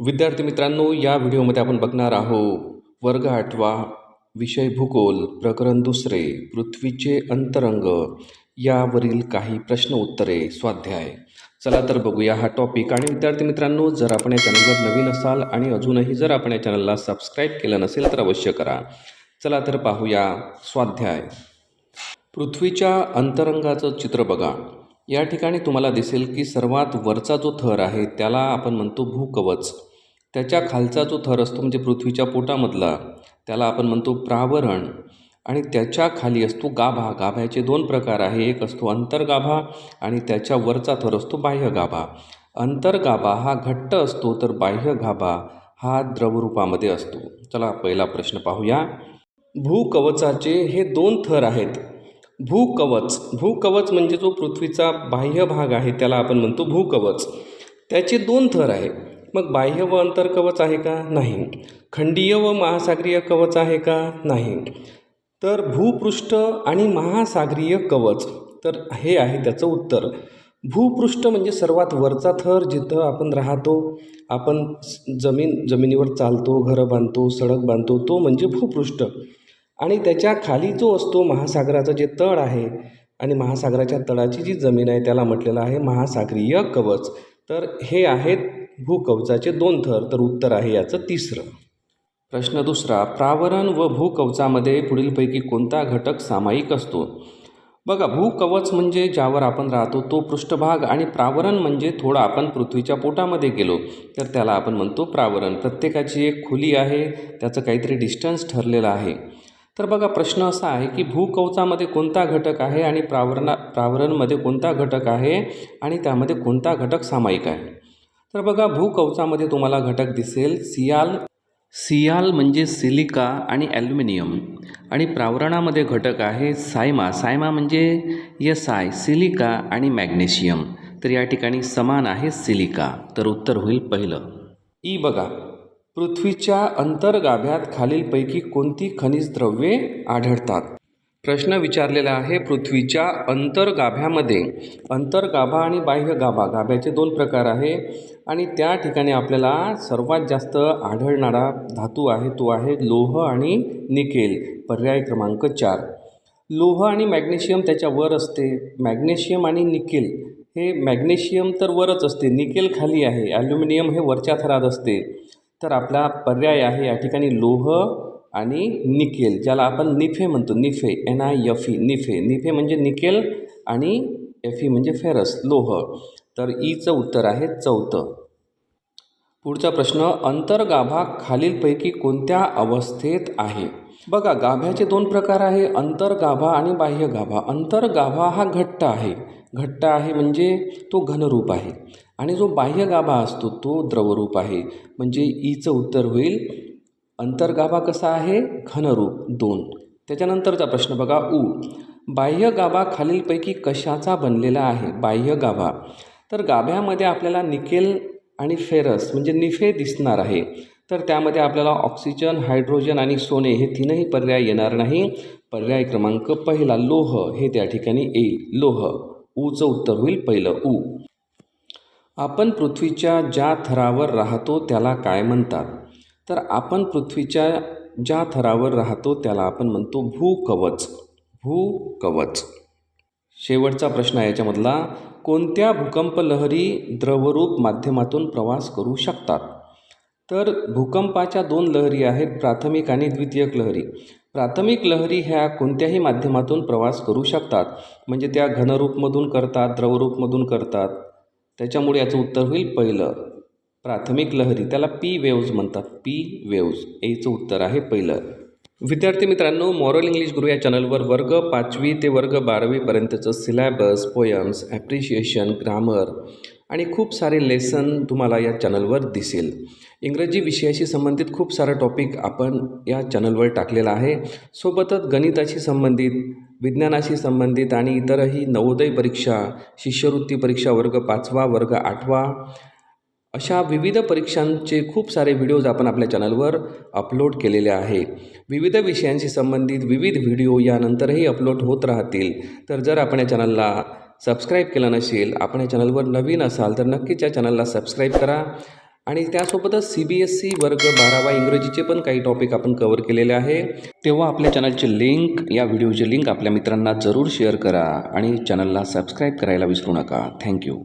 विद्यार्थी मित्रांनो, या व्हिडिओमध्ये आपण बघणार आहोत वर्ग 8वा विषय भूगोल प्रकरण 2 पृथ्वीचे अंतरंग यावरील काही प्रश्न उत्तरे स्वाध्याय। चला तर बघूया हा टॉपिक। आणि विद्यार्थी मित्रांनो, जर आपण या चॅनलवर नवीन असाल आणि अजूनही जर आपण या चॅनलला सबस्क्राईब केलं नसेल तर अवश्य करा। चला तर पाहूया स्वाध्याय। पृथ्वीच्या अंतरंगाचं चित्र बघा। या ठिकाणी तुम्हाला दिसेल की सर्वात वरचा जो थर आहे त्याला आपण म्हणतो भूकवच। त्याच्या खालचा जो थर असतो म्हणजे पृथ्वीच्या पोटामधला त्याला आपण म्हणतो प्रावरण। आणि त्याच्या खाली असतो गाभा। गाभ्याचे दोन प्रकार आहे, एक असतो अंतर्गाभा आणि त्याच्या वरचा थर असतो बाह्यगाभा। अंतर्गाभा हा घट्ट असतो तर बाह्यगाभा हा द्रवरूपामध्ये असतो। चला पहिला प्रश्न पाहूया। भूकवचाचे हे दोन थर आहेत। भूकवच म्हणजे जो पृथ्वीचा बाह्य भाग आहे त्याला आपण म्हणतो भूकवच। त्याचे दोन थर आहे। मग बाह्य व अंतर्कवच आहे का? नाही। खंडीय व महासागरीय कवच आहे का? नाही। तर भूपृष्ठ आणि महासागरीय कवच, तर हे आहे त्याचं उत्तर। भूपृष्ठ म्हणजे सर्वात वरचा थर, जिथं आपण राहतो, आपण जमिनीवर चालतो, घरं बांधतो, सडक बांधतो, तो म्हणजे भूपृष्ठ। आणि त्याच्या खाली जो असतो महासागराचं जे तळ आहे आणि महासागराच्या तळाची जी जमीन आहे त्याला म्हटलेलं आहे महासागरीय कवच। तर हे आहेत भूकवचाचे दोन थर, तर उत्तर आहे याचं तिसरं। प्रश्न दुसरा, प्रावरण व भूकवचामध्ये पुढीलपैकी कोणता घटक सामायिक असतो? बघा, भूकवच म्हणजे ज्यावर आपण राहतो तो पृष्ठभाग, आणि प्रावरण म्हणजे थोडं आपण पृथ्वीच्या पोटामध्ये गेलो तर त्याला आपण म्हणतो प्रावरण। प्रत्येकाची एक खोली आहे, त्याचं काहीतरी डिस्टन्स ठरलेलं आहे। तर बघा, प्रश्न असा आहे की भूकवचामध्ये कोणता घटक आहे आणि प्रावरणमध्ये कोणता घटक आहे आणि त्यामध्ये कोणता घटक सामायिक आहे? तर बघा, भूकवचामध्ये तुम्हाला घटक दिसेल सियाल म्हणजे सिलिका आणि ॲल्युमिनियम। आणि प्रावरणामध्ये घटक आहे सायमा म्हणजे सिलिका आणि मॅग्नेशियम। तर या ठिकाणी समान आहे सिलिका, तर उत्तर होईल पहिलं ई। बघा, पृथ्वीच्या अंतर्गाभ्यात खालीलपैकी कोणती खनिज द्रव्ये आढळतात? प्रश्न विचारलेला आहे पृथ्वीच्या अंतर्गाभ्यामध्ये। अंतर्गाभा आणि बाह्यगाभा, गाभ्याचे दोन प्रकार आहे आणि त्या ठिकाणी आपल्याला सर्वात जास्त आढळणारा धातू आहे तो आहे लोह आणि निकेल, पर्याय क्रमांक 4। लोह आणि मॅग्नेशियम त्याच्या वर असते। मॅग्नेशियम आणि निकेल, हे मॅग्नेशियम तर वरच असते, निकेल खाली आहे, ॲल्युमिनियम हे वरच्या थरात असते। तर आपला पर्याय आहे या ठिकाणी लोह आणि निकेल, ज्याला आपण निफे म्हणतो, निफे NiFe, निफे म्हणजे निकेल आणि Fe म्हणजे फेरस, लोह। तर ईचं उत्तर आहे चौथं। पुढचा प्रश्न, अंतर्गाभा खालीलपैकी कोणत्या अवस्थेत आहे? बघा, गाभ्याचे दोन प्रकार आहे, अंतर्गाभा आणि बाह्यगाभा। अंतर्गाभा हा घट्ट आहे म्हणजे तो घनरूप आहे, आणि जो बाह्यगाभा असतो तो द्रवरूप आहे, म्हणजे ईचं उत्तर होईल अंतर्गाभा कसा आहे? घनरूप, 2। त्याच्यानंतरचा प्रश्न बघा, बाह्यगाभा खालीलपैकी कशाचा बनलेला आहे? बाह्यगाभा, तर गाभ्यामध्ये आपल्याला निकेल आणि फेरस म्हणजे निफे दिसणार आहे। तर त्यामध्ये आपल्याला ऑक्सिजन, हायड्रोजन आणि सोने हे तीनही पर्याय येणार नाही। पर्याय क्रमांक पहिला लोह हे त्या ठिकाणी येईल, लोह। ऊचं उत्तर होईल पहिलं, ऊ। आपण पृथ्वीच्या ज्या थरावर राहतो त्याला काय म्हणतात? तर आपण पृथ्वीच्या ज्या थरावर राहतो त्याला आपण म्हणतो भूकवच। शेवटचा प्रश्न आहे याच्यामधला, कोणत्या भूकंप लहरी द्रवरूप माध्यमातून प्रवास करू शकतात? तर भूकंपाच्या दोन लहरी आहेत, प्राथमिक आणि द्वितीयक लहरी। प्राथमिक लहरी ह्या कोणत्याही माध्यमातून प्रवास करू शकतात, म्हणजे त्या घनरूपमधून करतात, द्रवरूपमधून करतात। त्याच्यामुळे याचं उत्तर होईल पहिलं प्राथमिक लहरी, त्याला पी वेव्ज म्हणतात, पी वेव्ज। याचं उत्तर आहे पहिलं। विद्यार्थी मित्रांनो, मॉरल इंग्लिश गुरु या चॅनलवर वर्ग 5वी ते वर्ग 12वी पर्यंतचं सिलॅबस, पोयम्स, ॲप्रिशिएशन, ग्रामर आणि खूप सारे लेसन तुम्हाला या चॅनलवर दिसेल। इंग्रजी विषयाशी संबंधित खूप सारा टॉपिक आपण या चॅनलवर टाकलेला आहे। सोबतच गणिताशी संबंधित, विज्ञानाशी संबंधित आणि इतरही नवोदय परीक्षा, शिष्यवृत्ती परीक्षा वर्ग 5वा, वर्ग 8वा अशा विविध परीक्षांचे खूप सारे व्हिडिओज आपण आपल्या चॅनलवर अपलोड केलेले आहे। विविध विषयांशी संबंधित विविध व्हिडिओ यानंतरही अपलोड होत राहतील। तर जर आपण या चॅनलला सबस्क्राईब केलं नसेल, आपण या चॅनलवर नवीन असाल तर नक्कीच या चॅनलला सबस्क्राईब करा आणि त्यासोबतच CBSE वर्ग 12वा इंग्रजीचे पण काही टॉपिक आपण कवर केलेले आहे. तेव्हा आपल्या चॅनलची लिंक, या व्हिडिओची लिंक आपल्या मित्रांना जरूर शेअर करा आणि चॅनलला सबस्क्राईब करायला विसरू नका. थँक्यू.